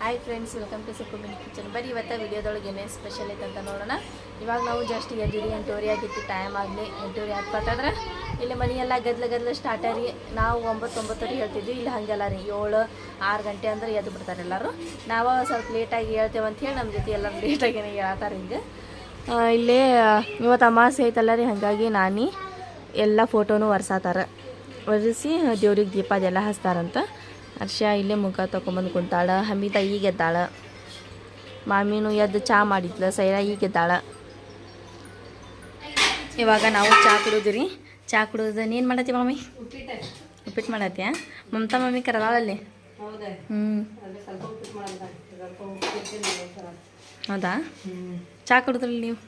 Hi friends, welcome to Sukumin kitchen. ಬರೀ ಇವತ್ತು ವಿಡಿಯೋದೊಳಗೆ ಏನೇ ಸ್ಪೆಷಲ್ ಐತೆ ಅಂತ ನೋಡೋಣ. ಇವಾಗ ನಾವು ಜಸ್ಟ್ ಎದ್ದಿರಿ 8:30 ಆಗಿತ್ತು. ಟೈಮ್ ಆಗಲಿ 8:30 ಆಗ್ತಂದ್ರೆ ಇಲ್ಲಿ ಮನೆಯೆಲ್ಲ ಗದ್ಲ ಸ್ಟಾರ್ಟರಿ. ನಾವು 9:30 ಹೇಳ್ತಿದ್ವಿ, ಇಲ್ಲಿ ಹಾಗೆಲ್ಲ ರೀ 7-6 ಗಂಟೆ ಅಂದ್ರೆ ಎದ್ದು ಬಿಡ್ತಾರೆ ಎಲ್ಲರೂ. ನಾವು ಸ್ವಲ್ಪ ಲೇಟಾಗಿ ಹೇಳ್ತೇವೆ ಅಂತ ಹೇಳಿ ನಮ್ಮ ಜೊತೆ ಎಲ್ಲರೂ ಲೇಟಾಗಿನೇ ಹೇಳ್ತಾರೆ. ಈಗ ಇಲ್ಲೇ ಇವತ್ತು ಅಮಾವಾಸ್ಯೆ ಐತಲ್ಲ ರೀ, ಹಾಗಾಗಿ ನಾನಿ ಎಲ್ಲ ಫೋಟೋನು ಒರೆಸಿ ದೇವ್ರಿಗೆ ದೀಪ ಅದೆಲ್ಲ ಹಚ್ತಾರಂತ. ಹರ್ಷ ಇಲ್ಲೇ ಮುಖ ತೊಗೊಂಬಂದು ಕುಂತಾಳ. ಹಮೀದ ಈಗ ಎದ್ದಾಳ. ಮಾಮಿನೂ ಎದ್ದು ಚಹಾ ಮಾಡಿದ್ಲ. ಸೈರಾ ಈಗ ಎದ್ದಾಳ. ಇವಾಗ ನಾವು ಚಹಾ ಕುಡಿದ್ರಿ. ಚಹಾ ಕುಡಿದು ನೀನು ಮಾಡತ್ತಿ ಮಾಮಿ? ಉಪ್ಪಿಟ್ಟು ಮಾಡತ್ತೀಯ? ಮಮತಾ ಮಮ್ಮಿ ಕರದಾಳಲ್ಲಿ. ಹೌದಾ? ಚಹಾ ಕುಡಿದ್ರಲ್ಲ ನೀವು?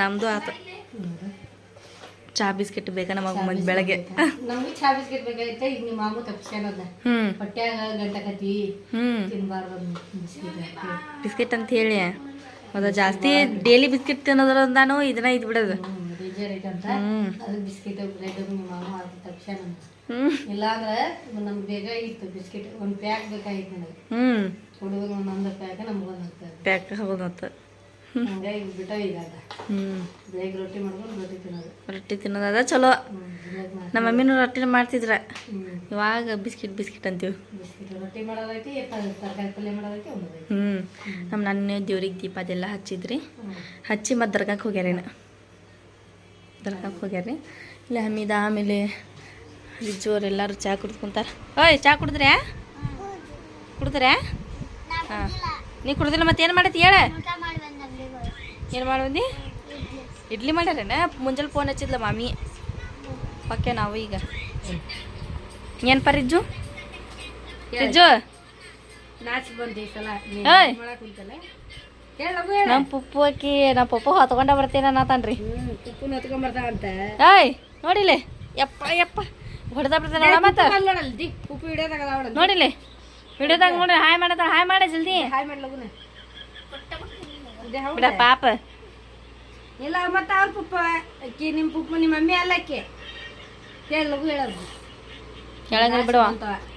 ನಮ್ಮದು ಆತ. ಚಹಾ ಬಿಸ್ಕೆಟ್ ಬೇಕಾ ನಮಗೆ ಬೆಳಗ್ಗೆ? ನಮ್ಗೆ ಚಹಾ ಬಿಸ್ಕೆಟ್ ಬೇಕಾಗಿತ್ತೆ. ಈಗ ನಿಮ್ಮ ಮಾಮು ತಪ್ಪಿಸ್ಯಾನದ ಹೊಟ್ಯಾಗ ಗಂಟಕತಿ ತಿನ್ಬಾರ್ದು ಬಿಸ್ಕೆಟ್ ಅಂತ ಹೇಳಿ. ಹೌದಾ? ಜಾಸ್ತಿ ಡೈಲಿ ಬಿಸ್ಕೆಟ್ ತಿನ್ನೋದ್ರಿಂದಾನು ಇದನ್ನ ಇದು ಬಿಡೋದು ಬೇಜಾರ್ ಐತಂತ ಅದು ಬಿಸ್ಕೆಟ್ ಬ್ರೆಡ್ ನಿಮ್ಮ ಮಾಮು ಅದು ತಪ್ಪಿಸ್ಯಾನ. ಇಲ್ಲಾಂದ್ರೆ ನಮ್ಗೆ ಬೇಕಾಗಿತ್ತು ಬಿಸ್ಕೆಟ್. ಒಂದು ಪ್ಯಾಕ್ ಬೇಕಾಗಿತ್ತು ನನಗೆ. ಹುಡುಗರು ಒಂದೊಂದು ಪ್ಯಾಕ್ ನಮ್ಗೊಂದು ಪ್ಯಾಕ್ ಹೌದಂತ. ಹಂಗಾಗಿ ಬಿಟ್ಟಾವ. ಈಗ ಬೆಳಗ್ಗೆ ರೊಟ್ಟಿ ಮಾಡ್ಕೊಂಡು ರೊಟ್ಟಿ ತಿನ್ನೋದ ಚಲೋ. ನಮ್ಮ ಮಮ್ಮಿನೂ ರೊಟ್ಟಿನ ಮಾಡ್ತಿದ್ರ. ಇವಾಗ ಬಿಸ್ಕಿಟ್ ಅಂತೀವಿ. ರೊಟ್ಟಿ ಮಾಡೋದೈತಿ, ತರಕಾರಿ ಪಲ್ಯ ಮಾಡೋದೈತಿ. ನಮ್ಮ ನನ್ನ ದೇವ್ರಿಗೆ ದೀಪ ಅದೆಲ್ಲ ಹಚ್ಚಿದ್ರಿ. ಹಚ್ಚಿ ಮತ್ತು ದರ್ಗಕ್ಕೆ ಹೋಗ್ಯಾರೇನು. ಇಲ್ಲ ಹಮ್ಮಿದ. ಆಮೇಲೆ ರಿಜ್ಜು ಅವರೆಲ್ಲರೂ ಚಹಾ ಕುಡ್ಕೊಂತಾರೆ. ಓಯ್, ಚಹಾ ಕುಡಿದ್ರೆ? ಹಾಂ, ನೀ ಕುಡ್ದಿಲ್ಲ ಮತ್ತೇನು ಮಾಡತ್ತಿ ಹೇಳ? ಏನು ಮಾಡ್ಬಂದು? ಇಡ್ಲಿ ಮಾಡ್ಯಾರೇನ? ಮುಂಜಾನೆ ಫೋನ್ ಹಚ್ಚಿದ್ಲ ಮಾಮಿ. ಪಕ್ಕೆ ನಾವು ಈಗ ಏನಪ್ಪ ರಿಜ್ಜು ನಮ್ಮ ಪುಪ್ಪು ಅಕ್ಕಿ ನಮ್ಮ ಪಪ್ಪು ಹೊತ್ಕೊಂಡ ಬರ್ತೇನೆ ಅನ್ನತಾನ್ರಿ. ಏಯ್ ನೋಡಿಲೆ ಯಪ್ಪ ಹೊಡೆದ ಬಿಡ್ತಾನೆ ಮತ್ತೆ. ನೋಡಿಲೆ ವಿಡಿಯೋದಾಗ ನೋಡಿ. ಹಾಯ್ ಮಾಡತ್ತಾಳ. ಹಾಯ್ ಮಾಡ ಜಲ್ದಿ. ಬಿಡ ಪಾಪ. ಇಲ್ಲ ಮತ್ತೆ ಅವ್ರ ಪುಪ್ಪ ಅಕ್ಕಿ, ನಿಮ್ಮ ಪುಪ್ಪ ನಿಮ್ಮ ಮಮ್ಮಿ ಅಲ್ಲ ಅಕ್ಕಿ. ಹೇಳಗು ಹೇಳೋದು ಹೇಳಂಗ ಬಿಡುವ.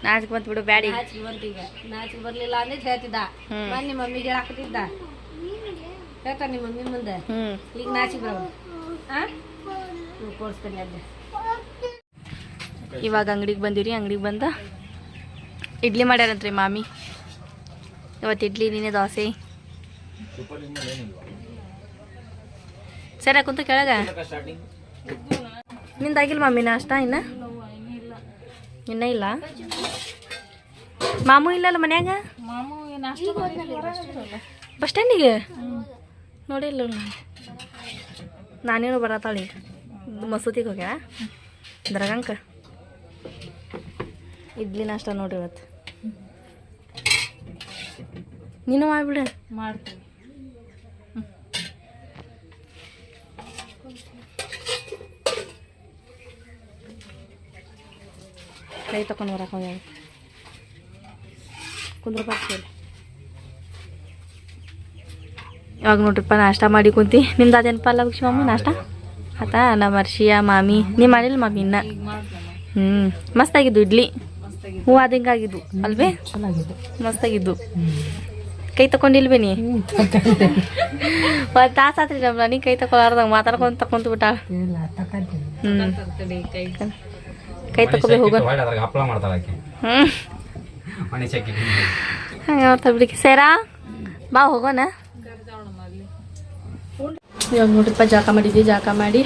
ನಾಚಿಕೆ ಬಂತು ಬಿಡು. ಬ್ಯಾಡಿ ನಾಚಿಕೆ ಬಂತು. ಈಗ ನಾಚಿಕೆ ಬರ್ಲಿಲ್ಲ ಅಂದ್ರೆ ಹೇಳ್ತಿದ್ದ. ನಿಮ್ಮ ಮಮ್ಮಿಗೆ ಹೇಳಾಕತ್ತಿದ್ದ. ಹೇಳ್ತಾನೆ ನಿಮ್ಮ ಮಮ್ಮಿ ಮುಂದೆ. ಈಗ ನಾಚಿಕೆ ಬರೋದು. ಕೊಡಿಸ್ತೇನೆ ಅಲ್ಲೇ. ಇವಾಗ ಅಂಗಡಿಗೆ ಬಂದಿವ್ರಿ. ಅಂಗಡಿಗೆ ಬಂದ ಇಡ್ಲಿ ಮಾಡ್ಯಾರಂತ್ರಿ ಮಾಮಿ. ಇವತ್ತು ಇಡ್ಲಿ, ನೀನೆ ದೋಸೆ. ಸರಿ ಕುಂತ ಕೆಳಗ. ನಿಂದಾಗಿಲ್ಲ ಮಾಮಿ ನಾಷ್ಟ? ಇನ್ನ ಇಲ್ಲ. ಮಾಮೂ ಇಲ್ಲಲ್ಲ ಮನ್ಯಾಗ? ಬಸ್ ಸ್ಟ್ಯಾಂಡಿಗೆ ನೋಡಿಲ್ಲ ನಾನೇನು ಬರತ್ತಾಳಿ. ಮಸೂತಿಗೆ ಹೋಗ್ಯಾ ದರ್ಗಂಕ. ಇಡ್ಲಿ ನಾಷ್ಟ ನೋಡ್ರಿ ಇವತ್ತು. ನೀನು ಮಾಡ್ಬಿಡ. ಮಾಡ್ತೀನಿ. ಕೈ ತಕೊಂಡು ಬರಕ್ಕೆ ಹೋಗ್ಯಾವ. ಕುಂದ್ರ ಬರ್ತೀವಿ. ಇವಾಗ ನೋಡ್ರಿಪ್ಪ ನಾಷ್ಟ ಮಾಡಿ ಕುಂತಿ. ನಿಮ್ದು ಅದೇನಪ್ಪ ಅಲ್ಲ ಭಕ್ಷಿ ಮಾಮಿ ನಾಷ್ಟ ಆತಾ? ನಮ್ಮ ಅರ್ಷಿಯ ಮಾಮಿ ನೀವು ಮಾಡಿಲ್ಲ ಮಾಮಿ ಇನ್ನ? ಮಸ್ತಾಗಿದ್ದು ಇಡ್ಲಿ. ಹೂ ಅದಿಂಗಾಗಿದ್ದು ಅಲ್ವೇ? ಮಸ್ತಾಗಿದ್ದು. ಕೈ ತಕೊಂಡಿಲ್ವೇ ನೀ? ಒಂದು ತಾಸು ಆತ್ರಿ ನಮ್ಮ ನೀ ಕೈ ತಗೊಳಾರ್ದಂಗೆ ಮಾತಾಡ್ಕೊಂಡು ತಕೊಂತ ಬಿಟ್ಟಾಳ. ಕೈ ತಗೋಬೇಕು. ಹೋಗೋಣ. ಬಿಡಿ ಸೇರಾ ಬಾ ಹೋಗೋಣ. ಇವಾಗ ನೋಡ್ರಿಪ್ಪ ಜಾಕ ಮಾಡಿದ್ವಿ. ಜಾಕ ಮಾಡಿ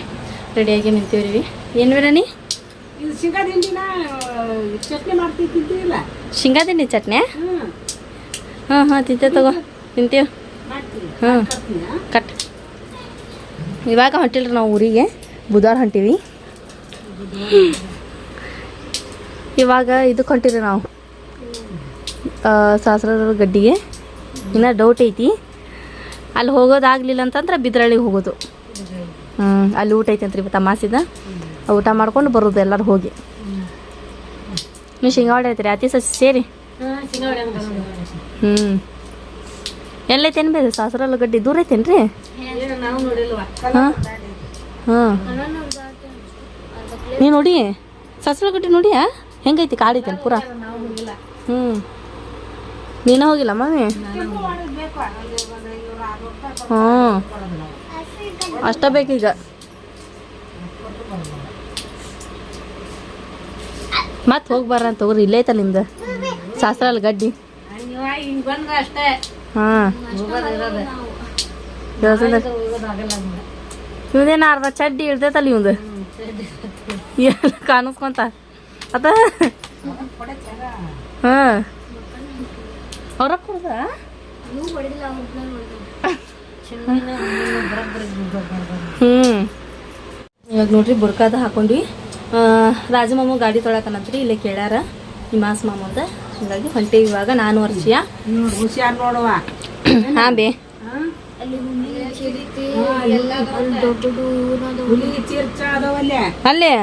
ರೆಡಿಯಾಗಿ ನಿಂತೀವ್ರಿ. ಏನು ಬೇರನಿ? ಚಟ್ನಿ ಮಾಡ್ತಿದ್ದಿಲ್ಲ. ಶೇಂಗಾ ದಿಂಡಿ ಚಟ್ನಿ? ಹಾಂ ತಿಂತೇವೆ ತಗೋ. ತಿಂತೀವಿ. ಕಟ್. ಇವಾಗ ಹೊಂಟಿಲ್ರಿ ನಾವು ಊರಿಗೆ. ಬುಧವಾರ ಹೊಂಟೀವಿ. ಇವಾಗ ಇದಕ್ಕೆ ಹೊಂಟಿರಿ ನಾವು ಸಾಸ್ರ ಗಡ್ಡಿಗೆ. ಇನ್ನು ಡೌಟ್ ಐತಿ. ಅಲ್ಲಿ ಹೋಗೋದಾಗಲಿಲ್ಲ ಅಂತಂದ್ರೆ ಬಿದ್ರಳ್ಳಿಗೆ ಹೋಗೋದು. ಅಲ್ಲಿ ಊಟ ಐತೆ ಅಂತ್ರಿ ಇವತ್ತು ಅಮಾಸಿದ. ಊಟ ಮಾಡ್ಕೊಂಡು ಬರೋದು ಎಲ್ಲರೂ ಹೋಗಿ. ನೀವು ಶೇಂಗಾ ವಡೆ ಐತ್ರಿ ಅತಿ ಸಸಿ ಸೇರಿ? ಎಲ್ಲೈತೇನು ಬೇರೆ ಸಾಸ್ರಲ್ಲ ಗಡ್ಡಿ ದೂರ ಐತೇನ್ರಿ? ಹಾಂ ನೀ ನೋಡಿ ಸಾಸ್ರ ಗಡ್ಡಿ ನೋಡಿಯಾ ಹೆಂಗೈತಿ? ಕಾಡೈತೇನು ಪೂರಾ? ನೀನು ಹೋಗಿಲ್ಲ ಮಮ್ಮಿ? ಹ್ಞೂ ಅಷ್ಟ ಬೇಕೀಗ. ಮತ್ತೆ ಹೋಗಿ ಬರ್ರ ಅಂತ ತಗೋರಿ, ಇಲ್ಲೇ ಐತಲ್ಲ ನಿಮ್ದು ಶಾಸ್ತ್ರ ಅಲ್ಲಿ ಗಡ್ಡಿ. ಹಿಂಗೆ ಬಂದ್ರೆ ಅಷ್ಟೇ. ಹಾಂ ಇವ್ದೇನು ಅರ್ಧ ಚಡ್ಡಿ ಇರ್ತೈತಲ್ಲ ಇವಂದು ಎಲ್ಲ ಕಾಣಿಸ್ಕೊಂತ ಅದ. ಹಾಂ ಅವ್ರ ಕೊಡ್ದ ಇವಾಗ ನೋಡ್ರಿ ಬುರ್ಕಾದ ಹಾಕೊಂಡ್ವಿ. ರಾಜಮಾಮ ಗಾಡಿ ತೊಳಕನತ್ರಿ ಇಲ್ಲೇ ಕೇಳ್ಯಾರ ನಿಮಾಸ್ ಮಾಮ ಅಂತ, ಹಿಂಗಾಗಿ ಹೊಂಟೇವಿ ಇವಾಗ. ನಾನು ವರ್ಷಿಯ ಹುಷಾರ್ ನೋಡುವ. ಹಾಂ ಬೇ ಅಲ್ಲೇ.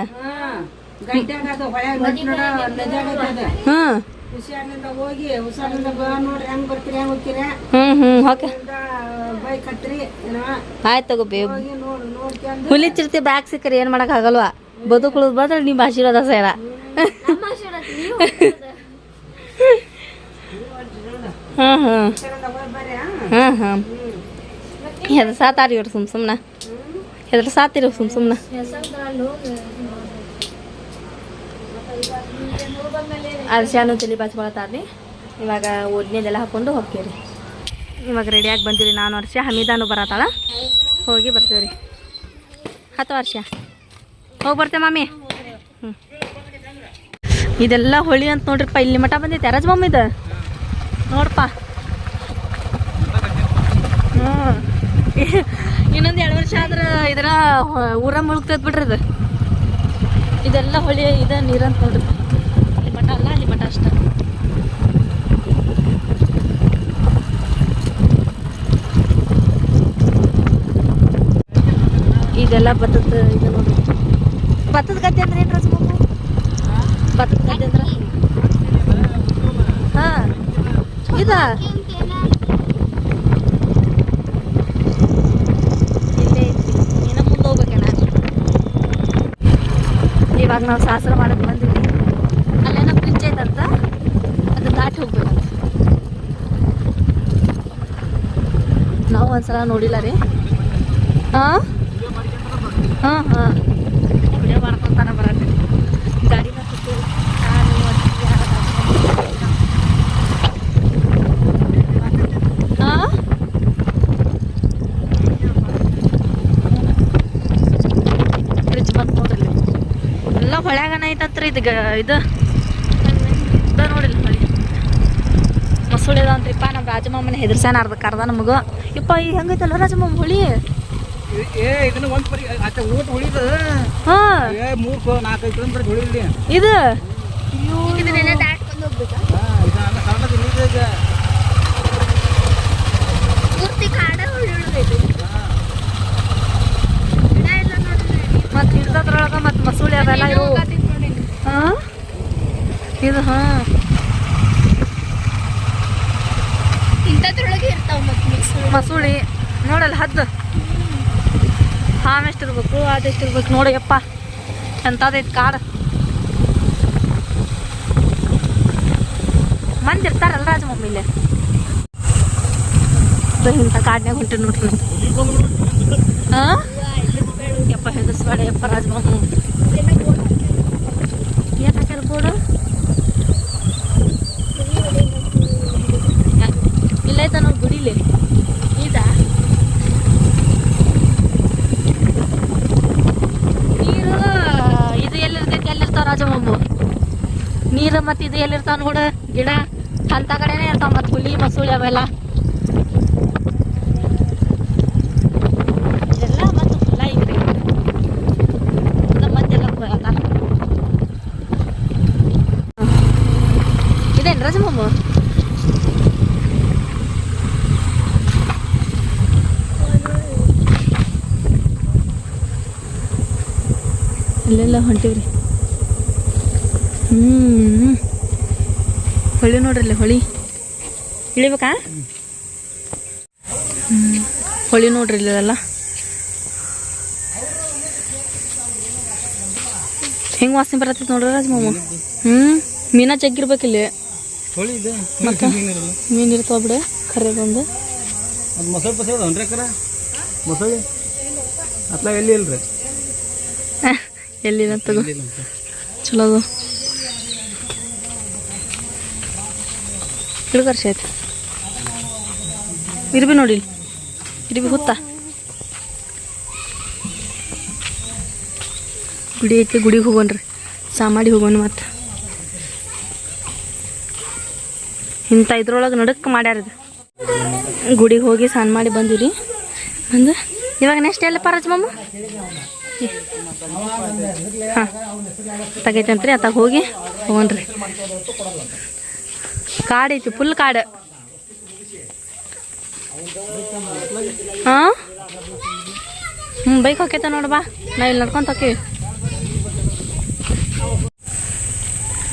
ಹಾಂ ಹೋಗಿ ಹುಷಾರಿಂದ ನೋಡ್ರಿ ಹೆಂಗ್ ಬರ್ತೀರಿ ಹೆಂಗ್ ಹೋಗ್ತೀರ. ಓಕೆ ಬೈಕ್ ಹತ್ರಿ ಆಯ್ತು ತಗೋ ಬೇ. ಹುಲಿ ಚಿರ್ತಿ ಬ್ಯಾಗ್ ಸಿಕ್ಕರಿ ಏನು ಮಾಡಕ್ ಆಗಲ್ವಾ, ಬದುಕುಳದ್ ಬಂದ್ರೆ ನಿಮ್ಮ ಆಶೀರ್ವಾದ ಸೇರ. ಹಾಂ ಹಾಂ ಹಾಂ ಹಾಂ ಹೆದ್ರ ಸಾತಾರಿ ಇವ್ರು ಸುಮ್ಮನೆ ಹೆದ್ರ ಸಾತಿರಿ ಸುಮ್ಮನೆ. ಅರ್ಶಾನು ತಲೆ ಬಾಚ್ಕೊಳತಾರ್ರಿ. ಇವಾಗ ಓದ್ನೇದೆಲ್ಲ ಹಾಕೊಂಡು ಹೋಗ್ತೀವಿ. ಇವಾಗ ರೆಡಿಯಾಗಿ ಬಂದಿರಿ ನಾನು ವರ್ಷ, ಹಮೀದಾನು ಬರತ್ತಾಳ, ಹೋಗಿ ಬರ್ತೀವಿ. 10 ವರ್ಷ ಹೋಗಿ ಬರ್ತೇವೆ ಮಾಮಿ. ಇದೆಲ್ಲ ಹೊಳಿ ಅಂತ ನೋಡ್ರಿಪ್ಪ, ಇಲ್ಲಿ ಮಠ ಬಂದೈತೆ ರಾಜ ಮಮ್ಮಿ ಇದು ನೋಡಪ್ಪ. ಇನ್ನೊಂದು 2 ವರ್ಷ ಆದ್ರೆ ಇದರ ಊರ ಮುಳುಗ್ತೈತೆ ಬಿಡ್ರಿ ಇದು. ಇದೆಲ್ಲ ಹೊಳಿ ಇದೆ ನೀರಂತ ನೋಡ್ರಿ. ಇಲ್ಲಿ ಮಠ ಅಲ್ಲ, ಅಲ್ಲಿ ಮಠ ಅಷ್ಟ. ಇದೆಲ್ಲ ಭತ್ತದ ಇದು ನೋಡ್ರಿ. ಭತ್ತದ ಗದ್ದೆ ಅಂದ್ರೆ ಏನು ರಾಜ ಮಮ್ಮಿ? ಭತ್ತದ ಗದ್ದೆ ಅಂದ್ರೆ ಹಾಂ ಇದ ಇಲ್ಲೇ ಐತಿ. ಇನ್ನು ಮುಂದೆ ಹೋಗ್ಬೇಕೇನ. ಇವಾಗ ನಾವು ಶಾಸ್ತ್ರ ಮಾಡಕ್ಕೆ ಬಂದಿವಿ. ಅಲ್ಲೇನೋ ಬ್ರಿಡ್ಜ್ ಐತಂತ, ಅದು ದಾಟಿ ಹೋಗ್ಬೇಕಂತ. ನಾವು ಒಂದ್ಸಲ ನೋಡಿಲ್ಲ ರೀ. ಹಾಂ ಹಾಂ ಹಾಂ ವಿಡಿಯೋ ಮಾಡ್ಕೊತಾನೆ ಬರತ್ತೆ ಗಾಡಿ ಬರ್ತಿತ್ತು. ಹಾಂ ಫ್ರಿಜ್ ಬಂದು ನೋಡ್ರಿ, ಎಲ್ಲ ಹೊಳ್ಯಾಗನ ಐತಂತ್ರಿ. ಇದು ಇದು ನೋಡಿಲ್ಲ ಹೊಳಿ ಮಸೂಳಿ ಅದಂತ್ರಿಪ್ಪ. ನಮ್ಮ ರಾಜಮ್ಮನ ಹೆದರ್ಸ್ಯಾನ ಅರ್ಧ ನಮಗ. ಯಪ್ಪ ಈ ಹೆಂಗೈತಲ್ಲ ರಾಜಮ್ಮ ಹೊಳಿ. ಇದನ್ನ ಒಂದ್ ಪರಿ ಊಟ ಉಳಿದ ಹಾಂ 3-4 ಕಿಲೋಮೀಟರ್ ಉಳಿದ್ರಿ ಇದು. ಮತ್ತು ಹಿಡ್ದದ್ರೊಳಗ ಮತ್ತು ಮಸೂಳಿ ಅವೆಲ್ಲ ಇವು. ಹಾಂ ಇದು ಹಾಂ ಇಂಥದ್ರೊಳಗೆ ಇರ್ತಾವ ಮತ್ತು ಮಸೂಳಿ ನೋಡಲ್ಲ ಹದ್ದು. ಹಾಂ ಎಷ್ಟಿರ್ಬೇಕು ಅದೆಷ್ಟಿರ್ಬೇಕು ನೋಡಿ ಯಪ್ಪ, ಎಂಥದೈತೆ ಕಾಡು. ಮಂದಿ ಇರ್ತಾರಲ್ಲ ರಾಜ ಮಮ್ಮಿ ಇಲ್ಲೇ. ಇಂಥ ಕಾಡ್ನ್ಯಾಗ ಹೊಂಟಿ ನೋಡ್ರಿ. ಹಾಂ ಯಪ್ಪ ಹೆದರ್ಸ್ಬೇಡ ಯಪ್ಪ ರಾಜ ಮಮ್ಮ. ಏನು ಹಾಕ್ಯಾರ ಬೋರ್ಡು? ಇಲ್ಲೈತ ನೋಡಿ ಗುಡಿಲಿ. ಇದಾ ನೀರು? ಇದು ಎಲ್ಲಿರ್ತೈತಿ? ಎಲ್ಲಿರ್ತಾವ ರಾಜಮಮ್ಮು ನೀರು? ಮತ್ತು ಇದು ಎಲ್ಲಿರ್ತಾವ ನೋಡು, ಗಿಡ ಅಂತ ಕಡೆನೇ ಇರ್ತಾವ. ಮತ್ತು ಹುಲಿ ಮಸೂಳಿ ಅವೆಲ್ಲ ಇದೆಲ್ಲ ಮತ್ತು ಫುಲ್ಲ ಐತ್ರಿ. ಮಂದೆಲ್ಲ ಹೋಗತ್ತಾರ. ಇದೇನು ರಾಜಮಮ್ಮು? ಇಲ್ಲೆಲ್ಲ ಹೊಂಟಿವ್ರಿ. ಹೊಳಿ ನೋಡ್ರಿ, ಹೊಳಿ ಇಳಿಬೇಕಾ? ಹೊಳಿ ನೋಡ್ರಿ ಇಲ್ಲೆಲ್ಲ ಹೆಂಗೆ ವಾಸನೆ ಬರತ್ತೈತೆ ನೋಡ್ರಿ ರಾಜಮಾಮ. ಮೀನಾ ಜಗ್ಗಿರ್ಬೇಕಿಲ್ಲಿ. ಹೊಳಿ ಇದೆ ಮತ್ತೆ ಮೀನು ಇರ್ತಾವ ಬಿಡ ಕರೆದೊಂದು ಅದು ಮೊಸಳೆ ಪಸಳೆ ಅದಾವನ್ರಿ ಅಕ್ಕರ ಮೊಸಳೆ ಅತ್ಲಾಗ ಎಲ್ಲಿ ಇಲ್ರಿ ಎಲ್ಲಿಲ್ಲ ತಗೋ ಚಲೋ ಅದು ಇಳ್ಕರ್ಷ ಆಯ್ತು ಇರ್ಬಿ ನೋಡಿ ಇರ್ಬಿ ಹುತ್ತ ಗುಡಿ ಐತಿ ಗುಡಿಗೆ ಹೋಗೋಣ್ರಿ ಸಾಮಾಡಿ ಹೋಗೋಣ ಮತ್ತು ಇಂಥ ಇದ್ರೊಳಗೆ ನಡಕ್ಕೆ ಮಾಡ್ಯಾರ ಇದು ಗುಡಿಗೆ ಹೋಗಿ ಸ್ನಾನ ಮಾಡಿ ಬಂದಿರಿ ಬಂದು ಇವಾಗ ನೆಕ್ಸ್ಟ್ ಎಲ್ಲಪ್ಪ ರಾಜಮ್ಮ ಹಾಂ ತಗೈತಂತ್ರಿ ಅತ್ತಾಗ ಹೋಗಿ ಹೋಗೋಣ್ರಿ ಕಾಡು ಐತಿ ಫುಲ್ ಕಾಡು ಹಾಂ ಬೈಕ್ ಹೋಗ್ಯತ ನೋಡು ಬಾ ನಾವು ಇಲ್ಲಿ ನಡ್ಕೊಂತ ಹೋಕ್ಕೀವಿ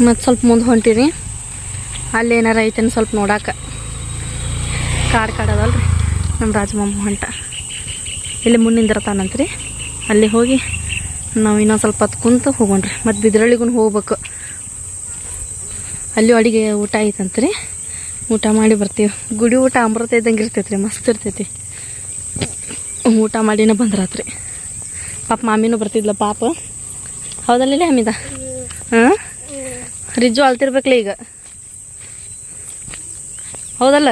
ಮತ್ತು ಸ್ವಲ್ಪ ಮುಂದೆ ಹೊಂಟಿರಿ ಅಲ್ಲಿ ಏನಾರ ಐತೇನು ಸ್ವಲ್ಪ ನೋಡಾಕ ಕಾಡು ಅದಲ್ರಿ ನಮ್ಮ ರಾಜಮಮ್ಮ ಹೊಂಟ ಇಲ್ಲಿ ಮುನ್ನಿಂದಿರ್ತಾನಂತ್ರಿ ಅಲ್ಲಿ ಹೋಗಿ ನಾವು ಇನ್ನೊಂದು ಸ್ವಲ್ಪ ಹೊತ್ತು ಕುಂತು ಹೋಗೋಣ್ರಿ ಮತ್ತು ಬಿದ್ರಳ್ಳಿಗೂ ಹೋಗ್ಬೇಕು ಅಲ್ಲಿ ಅಡುಗೆ ಊಟ ಐತಂತ್ರಿ ಊಟ ಮಾಡಿ ಬರ್ತೀವಿ ಗುಡಿ ಊಟ ಅಮೃತ ಇದ್ದಂಗೆ ಇರ್ತೈತ್ರಿ ಮಸ್ತ್ ಇರ್ತೈತಿ ಊಟ ಮಾಡಿನ ಬಂದ್ರಾತ್ರಿ ಪಾಪ ಮಾಮಿನೂ ಬರ್ತಿದ್ಲ ಪಾಪ ಹೌದಲ್ಲ ಹಮ್ಮಿದ ಹಾಂ ರಿಜ್ಜು ಅಳ್ತಿರ್ಬೇಕಲ್ಲ ಈಗ ಹೌದಲ್ಲ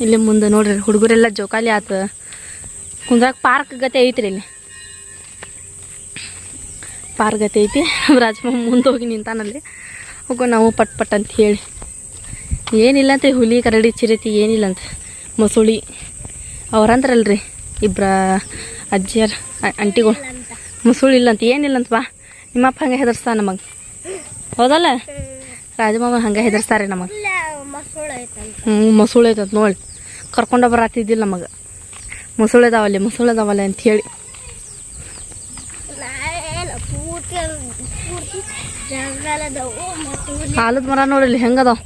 ಇಲ್ಲಿ ಮುಂದೆ ನೋಡ್ರಿ ಹುಡುಗರೆಲ್ಲ ಜೋಕಾಲಿ ಆತು ಕುಂದ್ರಾಗ ಪಾರ್ಕ್ ಗತೆ ಐತ್ರಿ ಇಲ್ಲಿ ಪಾರ್ಕ್ ಗತೆ ಐತಿ ರಾಜಮ್ಮ ಮುಂದೆ ಹೋಗಿ ನಿಂತಾನಲ್ಲಿ ಹೋಗೋ ನಾವು ಪಟ್ ಪಟ್ ಅಂತ ಹೇಳಿ ಏನಿಲ್ಲಂತೆ ಹುಲಿ ಕರಡಿ ಚಿರತಿ ಏನಿಲ್ಲಂತ ಮೊಸುಳಿ ಅವ್ರಂದ್ರಲ್ರಿ ಇಬ್ಬರ ಅಜ್ಜಿಯರ್ ಅಂಟಿಗಳು ಮೊಸುಳಿ ಇಲ್ಲಂತ ಏನಿಲ್ಲಂತ ಬಾ ನಿಮ್ಮಪ್ಪ ಹಂಗೆ ಹೆದರ್ಸ್ತಾ ನಮಗೆ ಹೌದಲ್ಲ ರಾಜಮಾಮ ಹಂಗೆ ಹೆದರ್ಸ್ತಾರೆ ನಮಗೆ ಮೊಸುಳು ಐತಂತ ನೋಡಿ ಕರ್ಕೊಂಡ ಬರತ್ತಿದ್ದಿಲ್ಲ ನಮಗೆ ಮೊಸುಳೆದಾವಲ್ಲ ಅಂಥೇಳಿ ಆಲದ ಮರ ನೋಡಿಲ್ಲಿ ಹೆಂಗದಾವ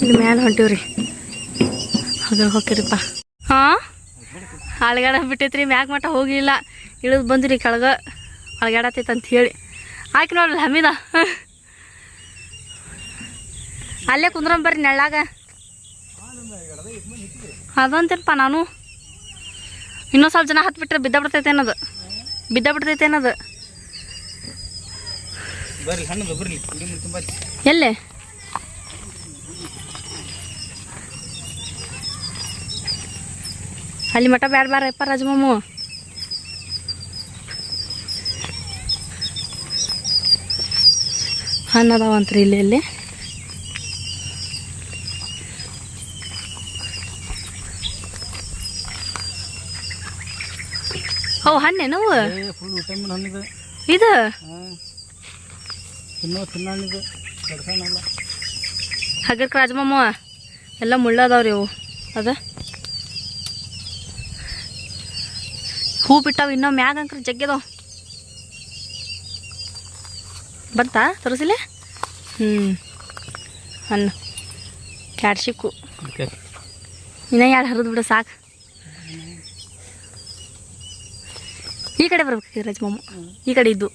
ಇಲ್ಲಿ ಮ್ಯಾಲೆ ಹೊಂಟಿವ್ರಿ ಹಾಗೆ ಹೋಗಿರಿಪ್ಪ ಹಾಂ ಅಳಗಾಡ ಬಿಟ್ಟೈತ್ರಿ ಮ್ಯಾಗ ಮಟ್ಟ ಹೋಗಿಲ್ಲ ಇಳಿದು ಬಂದ್ರಿ ಕೆಳಗ ಅಳಗಾಡತೈತೆ ಅಂತ ಹೇಳಿ ಆಯ್ಕೆ ನೋಡಲ್ಲ ಹಮ್ಮಿದ ಅಲ್ಲೇ ಕುಂದ್ರಂ ಬರ್ರಿ ನೆಳ್ಳಾಗ ಅದಂತೇನಪ್ಪ ನಾನು ಇನ್ನೊಂದು ಸ್ವಲ್ಪ ಜನ ಹತ್ತು ಬಿಟ್ರೆ ಬಿದ್ದ ಬಿಡ್ತೈತೆ ಅನ್ನೋದು ಎಲ್ಲೇ ಅಲ್ಲಿ ಮಠ ಬ್ಯಾಡಪ್ಪ ರಾಜಮಮ್ಮ ಹಣ್ಣದಾವಂತ್ರಿ ಇಲ್ಲಿ ಅವು ಹಣ್ಣೇನವು ಫುಲ್ ವಿಟಮಿನ್ ಹಣ್ಣಿದೆ ಇದು ಹಗರ್ಕ ರಾಜಮಮ್ಮ ಎಲ್ಲ ಮುಳ್ಳದಾವ್ರಿ ಅವು ಅದ ಹೂ ಬಿಟ್ಟಾವ ಇನ್ನೂ ಮ್ಯಾಗ ಅಂಕ್ರ ಜಗ್ಗದಾವ ಬಂತಾ ತೋರಿಸಿಲ್ಲ ಹಣ್ಣು ಕ್ಯಾಡ್ಸಿಕ್ಕು ಇನ್ನೂ ಎರಡು ಹರಿದು ಬಿಡು ಸಾಕು ಈ ಕಡೆ ಬರ್ಬೇಕು ರಾಜಮಮ್ಮ ಈ ಕಡೆ ಇದ್ದು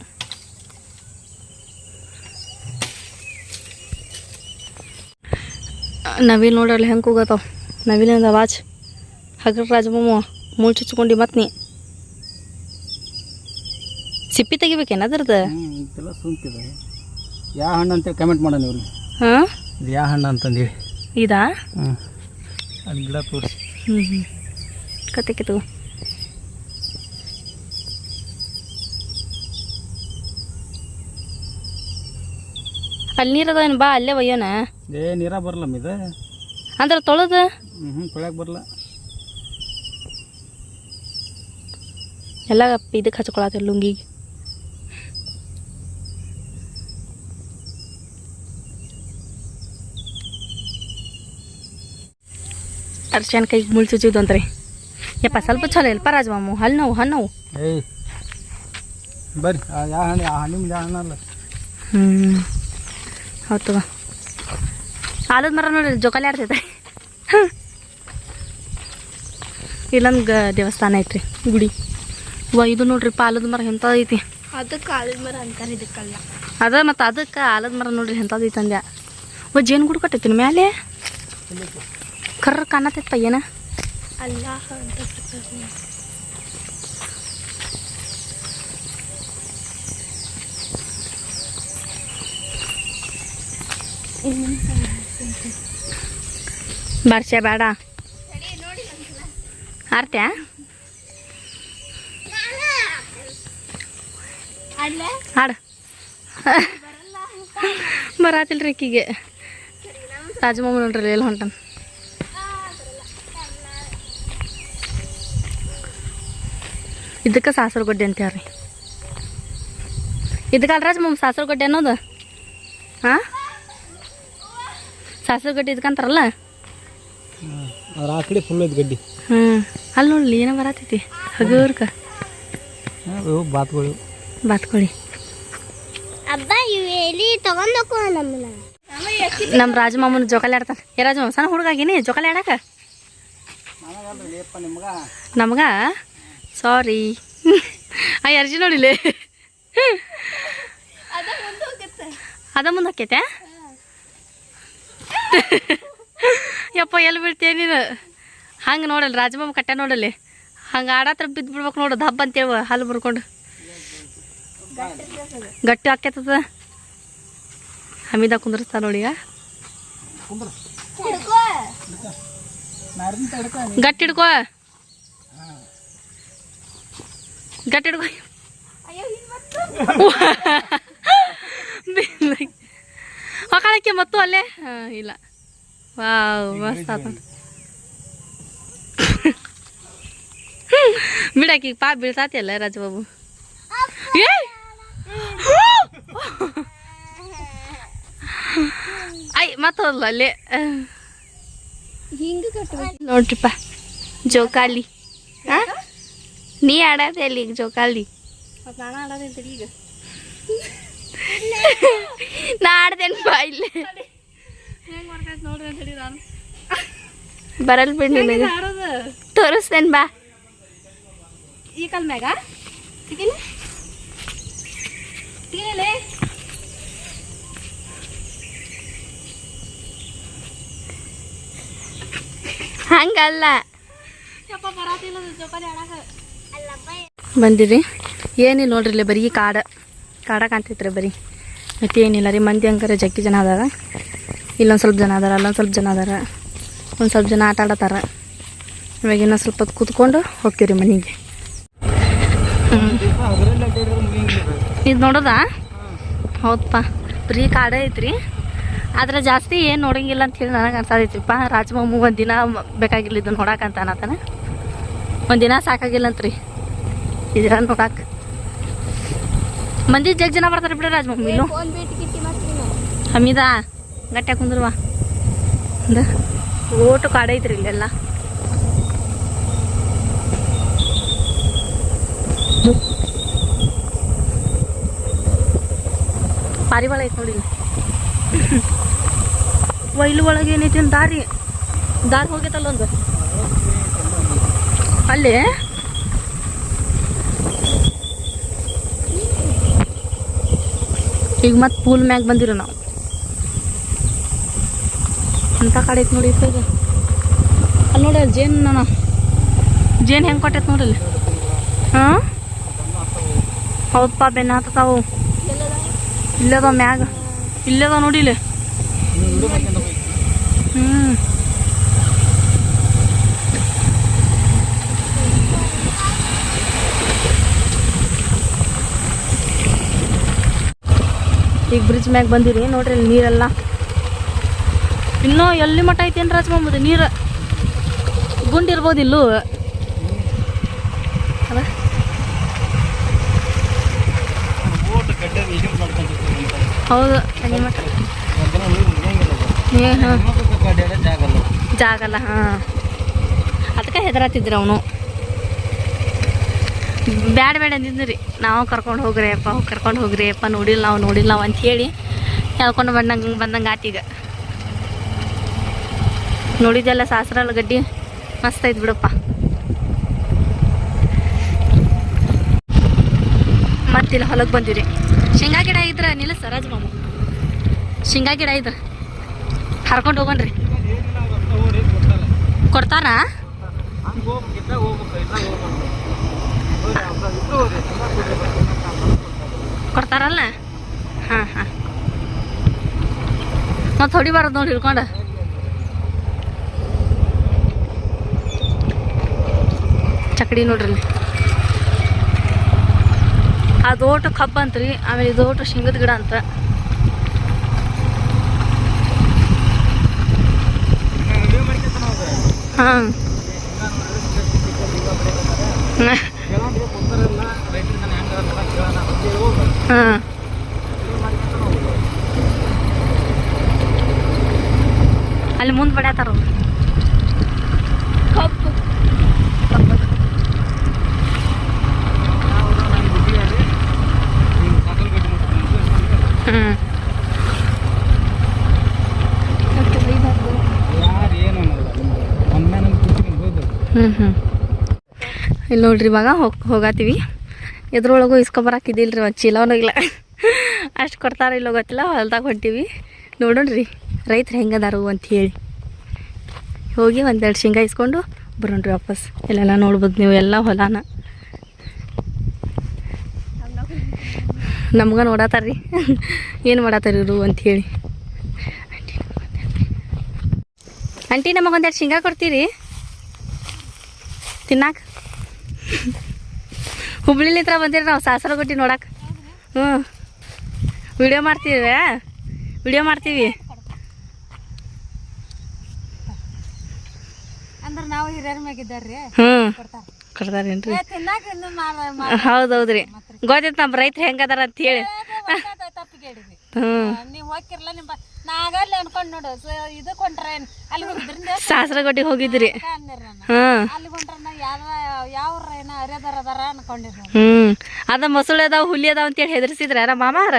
ನವಿಲ್ ನೋಡ್ರಲ್ಲಿ ಹೆಂಗೆ ಕೂಗತ್ತಾವ ನವಿಲಿಂದ ಅವಾಜ್ ಹಗ್ರ ರಾಜಮಮ್ಮ ಮೂಳ್ ಚುಚ್ಕೊಂಡು ಮತ್ತೆ ನೀ ಸಿಪ್ಪಿ ತೆಗಿಬೇಕೇನ ಅದ್ರದ್ದು ಇದೆಲ್ಲ ಸುಂತಿದೆ ಯಾವ ಹಣ್ಣು ಅಂತೇಳಿ ಕಮೆಂಟ್ ಮಾಡೋಣ ಇವ್ರಿಗೆ ಹಾಂ ಇದು ಯಾವ ಹಣ್ಣು ಅಂತಂದೇಳಿ ಇದಾ ಅದು ಗಿಡ ತೋರಿಸಿ ಕತೆ ತಗೋ ಅಲ್ಲಿ ನೀರದೇನು ಬಾ ಅಲ್ಲೇ ಒಯ್ಯೋಣ ನೀರ ಬರಲ್ಲ ಇದು ಅಂದ್ರೆ ತೊಳೆದು ತೊಳ್ಯಾಕೆ ಬರಲ್ಲ ಎಲ್ಲ ಇದಕ್ಕೆ ಹಚ್ಕೊಳತ್ತ ಲುಂಗಿಗೆ ಅರ್ಶನ್ ಕೈಗೆ ಮುಳ್ಳು ಚುಚ್ಚಿದ್ದು ಅಂತ್ರಿ ಯಪ್ಪ ಸ್ವಲ್ಪ ಚಲೋ ಇಲ್ಪ ರಾಜಮಾಮು ಹಣ್ಣು ಏಯ್ ಬರ್ರಿ ಯಾವ ಹಣ್ಣು ಆ ಹಣ್ಣಿಂದ ಯಾವ ಹಣ್ಣಲ್ಲ ಹೌದು ಆಲದ ಮರ ನೋಡ್ರಿ ಜೋಕಾಲಿ ಆಡ್ತೈತೆ ಇಲ್ಲೊಂದು ದೇವಸ್ಥಾನ ಐತ್ರಿ ಗುಡಿ ಇದು ನೋಡ್ರಿಪ್ಪ ಆಲದ ಮರ ಎಂಥ ಐತಿ ಅದಕ್ಕೆ ಆಲದ ಮರ ಅಂತಾರೆ ಇದಕ್ಕಲ್ಲ. ಅದ ಮತ್ತು ಅದಕ್ಕೆ ಆಲದ ಮರ ನೋಡ್ರಿ ಎಂಥದ್ದು ತಂದ್ಯಾ. ಜೇನು ಗುಡ್ ಕಟ್ಟೈತಿನ ಮ್ಯಾಲೆ ಕರ್ರ ಕಾಣತೈತಪ್ಪ ಏನ ಅಲ್ಲ ಬಾರ್ಸ್ಯಾ ಬೇಡ ಆರ್ತ್ಯಾ ಹಾಡು ಬರಾತಿಲ್ರಿ ಈಕಿಗೆ. ರಾಜಮಾಮ ನೋಡ್ರಿ ಎಲ್ಲಿ ಹೊಂಟನ್. ಇದಕ್ಕೆ ಸಾಸರಗೊಡ್ಡೆ ಅಂತೇವ್ರಿ. ಇದಕ್ಕಲ್ಲ ರಾಜಮಾಮ ಸಾಸರಗೊಡ್ಡೆ ಅನ್ನೋದು. ಹಾಂ ಸಾಸರಗೊಡ್ಡೆ ಇದಕ್ಕಂತಾರಲ್ಲ. ಅದ್ರ ಆ ಕಡೆ ಫುಲ್ ಐತೆ ಗಡ್ಡಿ. ಅಲ್ಲಿ ನೋಡ್ಲಿ ಏನೋ ಬರತೈತಿ ಹಗೂರ್ಕ ಬಾತ್ಗಳು ಬಾತ್ಕೊಳ್ಳಿ. ನಮ್ಮ ರಾಜಮಾಮನ ಜೋಕಾಲಿ ಆಡ್ತಾನೆ. ರಾಜಮಾಮ ಸಣ್ಣ ಹುಡುಗಾಗಿನಿ ಜೋಕಾಲಿ ಆಡಕ ನಮ್ಗ ಸಾರಿ ಅರ್ಜಿ ನೋಡಿಲ್ಲ ಅದ ಮುಂದೆ ಹಾಕೈತೆ. ಯಪ್ಪ ಎಲ್ಲಿ ಬೀಳ್ತೀಯ ನೀನು. ಹಂಗೆ ನೋಡಲ್ಲ ರಾಜಮಾಮ ಕಟ್ಟೆ ನೋಡಲ್ಲಿ ಹಂಗೆ ಆಡತ್ರ ಬಿದ್ದು ಬಿಡ್ಬೇಕು ನೋಡು ದಬ್ಬ ಅಂತೇವ ಹಾಲು ಬರ್ಕೊಂಡು ಗಟ್ಟಿ ಹಾಕೈತದ. ಹಮೀದ ಕುಂದ್ರಸ್ತಾ ನೋಡಿ ಈಗ ಗಟ್ಟಿ ಹಿಡ್ಕೋ ಗಟ್ಟಿ ಹಿಡ್ಕೋ. ಮಕ್ಕಳಕ್ಕೆ ಮತ್ತು ಅಲ್ಲೇ ಇಲ್ಲ. ವಾವ್ ಮಸ್ತ್ ಆತ ಬಿಡಾಕಿ ಪಾ ಬೀಳ್ಸಾತಿ ಅಲ್ಲ ರಾಜಬಾಬು. ಐ ಮತ್ತಲ್ಲ ಅಲ್ಲೇ ಹಿಂಗೆ ಕಟ್ಟಬೇಕು ನೋಡ್ರಿಪ್ಪ ಜೋಕಾಲಿ. ನೀ ಆಡೋದೆ ಅಲ್ಲಿ ಈಗ ಜೋಕಾಲಿ. ಮತ್ತು ನಾನು ಆಡೋದೈತೆ ಈಗ. ನಾ ಆಡ್ದೇನು ಬಾ ಇಲ್ಲಿ ಹೆಂಗೆ ಮಾಡ್ಕೈತೆ ನೋಡ್ರಿ ಅಂತ ಹೇಳಿ ನಾನು ಬರಲ್ ಬಿಡ್ ನಿನಗೆ ಆಡೋದು ತೋರಿಸ್ತೇನೆ ಬಾ. ಈ ಕಾಲ ಮ್ಯಾಗ ಸಿಗಿಲ್ಲ ಸಿಗಿಲ್ಲೇ ಹಂಗಲ್ಲ ಯಪ್ಪ ಬರಾತಿಲ್ಲ ಜೋಕಾಲಿ ಆಡಕ ಬಂದಿರಿ. ಏನಿಲ್ಲ ನೋಡ್ರಿ ಇಲ್ಲಿ ಬರೀ ಕಾಡ ಕಾಣ್ತೈತ್ರಿ ಬರೀ. ಮತ್ತೆ ಏನಿಲ್ಲ ರೀ. ಮಂದಿ ಹಂಗಾರೆ ಜಗ್ಗಿ ಜನ ಅದಾರ. ಇಲ್ಲೊಂದು ಸ್ವಲ್ಪ ಜನ ಅದಾರ ಅಲ್ಲೊಂದು ಸ್ವಲ್ಪ ಜನ ಅದಾರ. ಒಂದು ಸ್ವಲ್ಪ ಜನ ಆಟ ಆಡತ್ತಾರ. ಇವಾಗ ಇನ್ನೊಂದು ಸ್ವಲ್ಪ ಹೊತ್ತು ಕೂತ್ಕೊಂಡು ಹೋಗ್ತೀವಿ ಮನೆಗೆ. ಇದು ನೋಡೋದಾ ಹೌದಪ್ಪ ಬರೀ ಕಾಡ ಐತ್ರಿ. ಆದ್ರೆ ಜಾಸ್ತಿ ಏನು ನೋಡಂಗಿಲ್ಲ ಅಂತ ಹೇಳಿ ನನಗೆ ಅನ್ಸತೈತ್ರಿಪ್ಪ. ರಾಜಮಾಮು ಒಂದಿನ ಬೇಕಾಗಿಲ್ಲ ಇದು ನೋಡಾಕಂತ ಅನ್ನತಾನೆ. ಒಂದಿನ ಸಾಕಾಗಿಲ್ಲ ಅಂತ್ರಿ ಇದ್ರ ನೋಡಾಕ. ಮಂದಿ ಜಗ್ ಜನ ಬರ್ತಾರೆ ಬಿಡ್ರಿ ರಾಜಮಾಮು. ಇಲ್ಲೂ ಹಮೀದ ಗಟ್ಟಿ ಕುಂದ್ರವಾ ಓಟು ಕಾಡ ಐತ್ರಿ ಇಲ್ಲೆಲ್ಲ. ಪಾರಿವಾಳ ಐತೆ ನೋಡಿ. ವೈಲು ಒಳಗೆ ಏನೈತಿ ದಾರಿ ಹೋಗೈತಲ್ಲ ಒಂದು ಅಲ್ಲಿ. ಈಗ ಮತ್ತೆ ಪೂಲ್ ಮ್ಯಾಗ ಬಂದಿರೋ ನಾವು. ಅಂತ ಕಡೆ ಐತೆ ನೋಡಿ. ಈಗ ಅಲ್ಲಿ ನೋಡಿ ಅಲ್ಲಿ ಜೇನು ಹೆಂಗೆ ಕೊಟ್ಟೈತೆ ನೋಡಲ್ಲಿ. ಹಾಂ ಹೌದಪ್ಪ ಬೆನ್ನ ಹತ್ತಾವು. ಇಲ್ಲದ ಮ್ಯಾಗ ಇಲ್ಲದ ನೋಡಿ ಇಲ್ಲಿ. ಈಗ ಬ್ರಿಡ್ಜ್ ಮ್ಯಾಗ ಬಂದಿರಿ ನೋಡ್ರಿ ಇಲ್ಲಿ ನೀರೆಲ್ಲ. ಇನ್ನೂ ಎಲ್ಲಿ ಮಟ್ಟ ಐತೇನು ರಾಜಮಾಮದು ನೀರು ಗುಂಡಿರ್ಬೋದು ಇಲ್ಲೂ. ಅಲ್ಲ ಹೌದು ಅಲ್ಲಿ ಮಟ್ಟ ಜಾಗಲ್ಲ. ಹಾಂ ಅದಕ್ಕೆ ಹೆದರತ್ತಿದ್ರು ಅವನು. ಬ್ಯಾಡ ಅಂದಿದ್ರಿ ನಾವು ಕರ್ಕೊಂಡು ಹೋಗ್ರಿ ಅಪ್ಪ ನೋಡಿಲ್ಲ ನಾವು ಅಂತ ಹೇಳಿ ಹೇಳ್ಕೊಂಡು ಬಂದಂಗೆ ಆತೀಗ. ನೋಡಿದ್ದೆಲ್ಲ ಸಾಸ್ರಲ್ಲ ಗಡ್ಡಿ ಮಸ್ತ್ ಐತೆ ಬಿಡಪ್ಪ. ಮತ್ತು ಮತ್ತಿಲ್ಲ ಹೊಲಕ್ಕೆ ಬಂದಿರಿ. ಶೇಂಗಾ ಗಿಡ ಇದ್ರೆ ನಿಲ್ಲಿಸ ರಾಜ ಮಾಮ, ಶೇಂಗಾ ಗಿಡ ಇದ್ರೆ ಹರ್ಕೊಂಡು ಹೋಗನ್ರಿ. ಕೊಡ್ತಾರಾ? ಕೊಡ್ತಾರಲ್ಲ. ಹಾಂ ಹಾಂ, ಮತ್ತೆ ಹೊಡಿಬಾರದು ನೋಡಿ ಹಿಡ್ಕೊಂಡು. ಚಕಡಿ ನೋಡ್ರಿ, ಅದು ಓಟು ಕಬ್ಬು ಅಂತ್ರಿ, ಆಮೇಲೆ ಇದು ಓಟು ಶೇಂಗದ ಗಿಡ ಅಂತ. ಹಾಂ ಹಾಂ, ಅಲ್ಲಿ ಮುಂದೆ ಬಡ್ಯಾತಾರ ಕಬ್ಬು. ಇಲ್ಲಿ ನೋಡ್ರಿ ಇವಾಗ ಹೋಗತ್ತೀವಿ. ಎದ್ರೊಳಗೂ ಇಸ್ಕೊಬರಾಕಿದ್ದಿಲ್ರಿ, ಒಂದು ಚೀಲವೂ ಇಲ್ಲ. ಅಷ್ಟು ಕೊಡ್ತಾರ ಇಲ್ಲೋ ಗೊತ್ತಿಲ್ಲ. ಹೊಲ್ದಾಗ ಹೊಂಟೀವಿ ನೋಡೋಣ್ರಿ ರೈತರು ಹೆಂಗದಾರು ಅಂತ ಹೇಳಿ. ಹೋಗಿ ಒಂದೆರಡು ಶೇಂಗಾ ಇಸ್ಕೊಂಡು ಬರೋಣ್ರಿ ವಾಪಸ್. ಇಲ್ಲೆಲ್ಲ ನೋಡ್ಬೋದು ನೀವು, ಎಲ್ಲ ಹೊಲಾನ ನಮ್ಗೆ ನೋಡತ್ತಾರ್ರಿ ಏನು ಮಾಡತ್ತಾರ ಇವರು ಅಂತ ಹೇಳಿ. ಆಂಟಿ ನಮಗೊಂದೆರಡು ಶೇಂಗಾ ಕೊಡ್ತೀರಿ ತಿನ್ನಾಕ? ಹುಬ್ಳಿಲಿತ್ರ ಬಂದಿರಿ ನಾವು ಸಾಸರಗುಟ್ಟಿ ನೋಡಕ್ಕೆ. ಹ್ಞೂ, ವಿಡಿಯೋ ಮಾಡ್ತೀವಿ. ಅಂದ್ರೆ ನಾವು ಹಿರಿಯರ ಮ್ಯಾಗಿದ್ದಾರ್ರಿ. ಹ್ಞೂ ಕೊಡ್ತಾರೇನ್ರಿ? ಹೌದೌದ್ರಿ, ಗೊತ್ತೈತೆ ನಮ್ಮ ರೈತರು ಹೆಂಗದಾರ ಅಂತ ಹೇಳಿ. ಹ್ಞೂ, ನೀವು ಹೋಗಿರ್ಲ ನಿಮ್ಮ ನಾಗಲ್ಲಿ ಅನ್ಕೊಂಡು ನೋಡು. ಇದಕ್ಕೆ ಹೊಂಟ್ರೆ ಅಲ್ಲಿ ಹೋಗಿದ್ರಿಂದ ಸಾಸರಗುಟ್ಟಿಗೆ ಹೋಗಿದ್ರಿ. ಹ್ಞೂ, ಅಲ್ಲಿ ಹೊಂಟ್ರ ಯಾವ ಏನೋ ಅರಿಯದಾರ ಅದಾರ ಅನ್ಕೊಂಡಿರಿ. ಹ್ಞೂ, ಅದ ಮೊಸಳೆ ಅದಾವ ಹುಲಿ ಅದಾವ ಅಂತೇಳಿ ಹೆದರ್ಸಿದ್ರ ನಮ್ಮ ಮಾಮಾರ?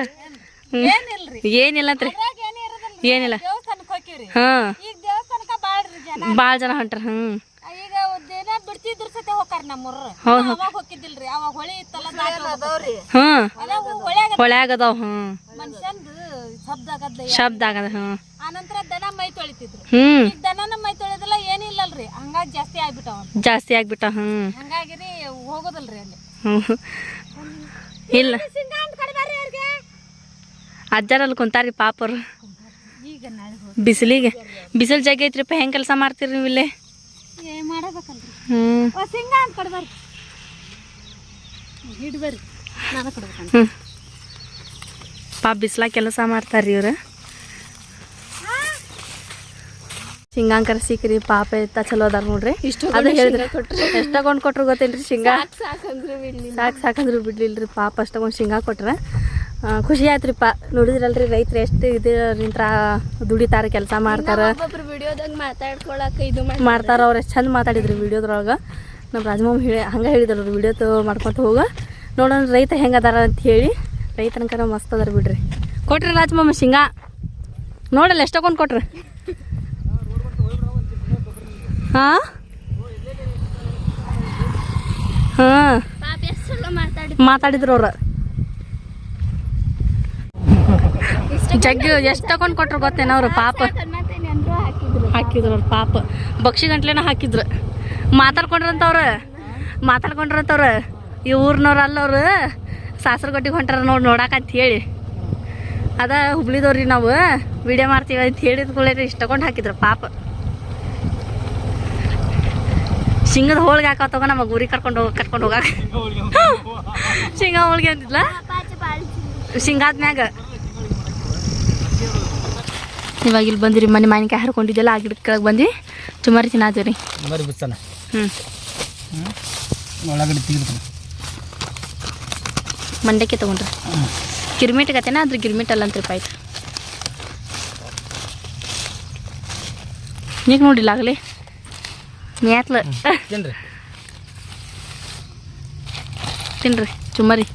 ಏನಿಲ್ರಿ, ಏನಿಲ್ಲ ಅಂತ್ರಿ, ಏನಿಲ್ಲ. ದೇವಸ್ಥಾನಕ್ಕೆ ಹೋಗಿವ್ರಿ. ಹಾಂ, ಈಗ ದೇವಸ್ಥಾನಕ್ಕೆ ಬಾಳ್ರಿ ಜನ, ಭಾಳ ಜನ ಹೊಂಟ್ರ. ಹ್ಞೂ, ಈಗ ದಿನ ಬಿಡ್ತಿದ್ರ ಸತೆ ಹೋಗಾರ ನಮ್ಮೂರ. ಹೌದು, ಅವಾಗ ಹೋಗಿದ್ದಿಲ್ರಿ, ಅವಾಗ ಹೊಳಿ ಇತ್ತಲ್ಲ ಅದಾವ್ರಿ. ಹ್ಞೂ, ಹೊಳ್ಯಾಗ ಹೊಳ್ಯಾಗ ಅದಾವ. ಹ್ಞೂ, ಮನುಷ್ಯಂದು ಶಬ್ದ ಆಗದ. ಹ್ಞೂ, ಆನಂತರ ದನ ಮೈ ತೊಳಿತಿದ್ರು. ಹ್ಞೂ, ಈಗ ದನನ ಮೈ ತೊಳೆದಿಲ್ಲ ಏನಿಲ್ಲಲ್ರಿ, ಹಂಗಾಗಿ ಜಾಸ್ತಿ ಆಗ್ಬಿಟ್ಟ. ಹ್ಞೂ, ಹಂಗಾಗಿರಿ ಹೋಗೋದಲ್ರಿ ಅಲ್ಲಿ. ಹ್ಞೂ, ಇಲ್ಲ ಅಜ್ಜಾರಲ್ಲಿ ಕುಂತಾರಿ ಪಾಪರು. ಈಗ ನಾಳೆ ಬಿಸಿಲು ಜಗ್ಗಿ ಐತ್ರಿಪ್ಪ, ಹೆಂಗೆ ಕೆಲಸ ಮಾಡ್ತೀರಿ ನೀವು ಇಲ್ಲೇ? ಮಾಡಬೇಕಲ್ರಿ. ಹ್ಞೂ, ಶೇಂಗಾ ಅಂತ ಕೊಡ್ಬಾರ್ರಿ, ಹಿಡ್ಬರ್ರಿ, ನಾನು ಕೊಡ್ಬೇಕಂತ. ಹ್ಞೂ, ಪಾಪ ಬಿಸ್ಲಾಗ ಕೆಲಸ ಮಾಡ್ತಾರ್ರಿ ಇವ್ರು. ಶೇಂಗಾಂಕರ ಸಿಕ್ಕ್ರಿ, ಪಾಪ ಎತ್ತ ಚಲೋ ಅದಾರ ನೋಡ್ರಿ. ಅದು ಹೇಳಿದ್ರೆ ಎಷ್ಟು ತಗೊಂಡು ಕೊಟ್ರು ಗೊತ್ತೇನ್ರಿ ಶೇಂಗಾ? ಸಾಕಂದ್ರು ಬಿಡ್ಲಿಲ್ರಿ ಪಾಪ. ಅಷ್ಟೊಂದು ಶೇಂಗಾ ಕೊಟ್ರೆ ಖುಷಿ ಆಯ್ತ್ರಿಪ್ಪ. ನೋಡಿದ್ರಲ್ರಿ ರೈತರು ಎಷ್ಟು ನಿಂತ್ರ ದುಡಿತಾರ, ಕೆಲಸ ಮಾಡ್ತಾರ, ವಿಡಿಯೋದಾಗ ಮಾತಾಡ್ಕೊಳಕ್ಕೆ ಇದು ಮಾಡ್ತಾರ. ಅವ್ರು ಎಷ್ಟು ಚಂದ ಮಾತಾಡಿದ್ರಿ ವಿಡಿಯೋದ್ರೊಳಗೆ. ನಮ್ಮ ರಾಜಮಾಮ ಹಂಗೆ ಹೇಳಿದ್ರು ವಿಡಿಯೋ ಮಾಡ್ಕೊತ ಹೋಗ ನೋಡೋಣ ರೈತ ಹೆಂಗೆ ಅದಾರ ಅಂತ ಹೇಳಿ. ರೈತನಕರ ಮಸ್ತ್ ಅದಾರ ಬಿಡ್ರಿ. ಕೊಟ್ರಿ ರಾಜಮಾಮ ಶೇಂಗಾ ನೋಡಲ್ಲ ಎಷ್ಟು ತಗೊಂಡು ಕೊಟ್ರಿ? ಹಾಂ ಹಾಂ, ಮಾತಾಡಿದ್ರು ಅವ್ರು. ಜಗ್ಗಿ ಎಷ್ಟು ತಗೊಂಡು ಕೊಟ್ರು ಗೊತ್ತೇನ ಅವ್ರು ಪಾಪ? ಹಾಕಿದ್ರು ಅವ್ರು ಪಾಪ, ಬಕ್ಷಿ ಗಂಟ್ಲೆನ ಹಾಕಿದ್ರು. ಮಾತಾಡ್ಕೊಂಡ್ರಂತವ್ರು ಈ ಊರಿನವ್ರು ಅಲ್ಲವ್ರು ಸಾಸರಗುಟ್ಟಿಗೆ ಹೊಂಟಾರ ನೋಡಾಕಂತ ಹೇಳಿ. ಅದ ಹುಬ್ಳಿದವ್ರಿ, ನಾವು ವಿಡಿಯೋ ಮಾಡ್ತೀವಿ ಅಂತ ಹೇಳಿದ ಕೂಡಲೇ ಇಷ್ಟು ತಗೊಂಡು ಹಾಕಿದ್ರು ಪಾಪ. ಶೇಂಗದ ಹೋಳಿಗೆ ಹಾಕೋ ತಗೋ ನಮಗೆ ಊರಿಗೆ ಕರ್ಕೊಂಡು ಹೋಗಾಕ. ಶೇಂಗಾ ಹೋಳಿಗೆ ಅಂತಿದ್ಲ ಶೇಂಗಾದ ಮ್ಯಾಗ. ಇವಾಗ ಇಲ್ಲಿ ಬಂದಿರಿ, ಮನೆ ಮಾವಿನಕಾಯಿ ಹರ್ಕೊಂಡಿದ್ದೆಲ್ಲ ಆ ಗಿಡದ ಕೆಳಗೆ ಬಂದ್ವಿ. ಚುಮಾರಿ ತಿನ್ನಾತೀವಿ ರೀ. ಒಳಗಡೆ ಮಂಡಕ್ಕೆ ತೊಗೊಂಡ್ರಿ. ಗಿರ್ಮಿಟ್ ಗತೆನ ಅದ್ರ ಗಿರ್ಮಿಟ್ ಅಲ್ಲ ಅಂತ ರೂಪಾಯಿ. ಈಗ ನೋಡಿಲ್ಲ ಆಗಲಿ ಮ್ಯಾತ್ಲ ತಿನ್ರಿ ಚುಮ್ಮರಿ.